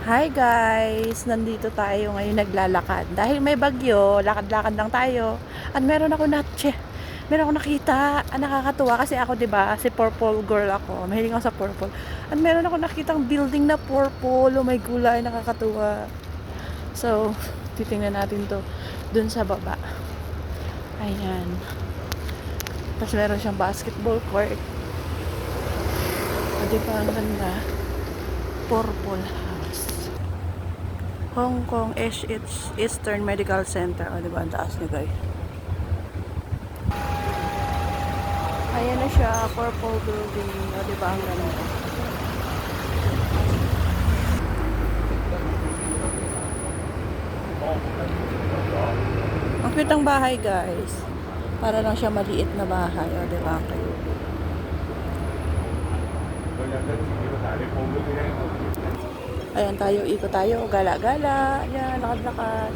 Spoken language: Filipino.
Hi guys! Nandito tayo ngayon naglalakad. Dahil may bagyo, lakad-lakad lang tayo. At meron ako nakita. Nakakatuwa kasi ako 'di ba, si purple girl ako. Mahilig ako sa purple. At meron ako nakitang building na purple. Oh my gulay, nakakatuwa. So, titingnan natin 'to dun sa baba. Ayan. Tapos meron siyang basketball court. O, di ba ang ganda? Purple House. Hong Kong Eastern Medical Center. O, diba? Ang taas niya, guys. Ayan na siya. Purple building. O, diba? Ang ganda. Ang cute ang bahay, guys. Para lang siya maliit na bahay. O, diba? Ang cute. Ayan tayo. Ikot tayo. Gala-gala. Ayan. Lakad-lakad.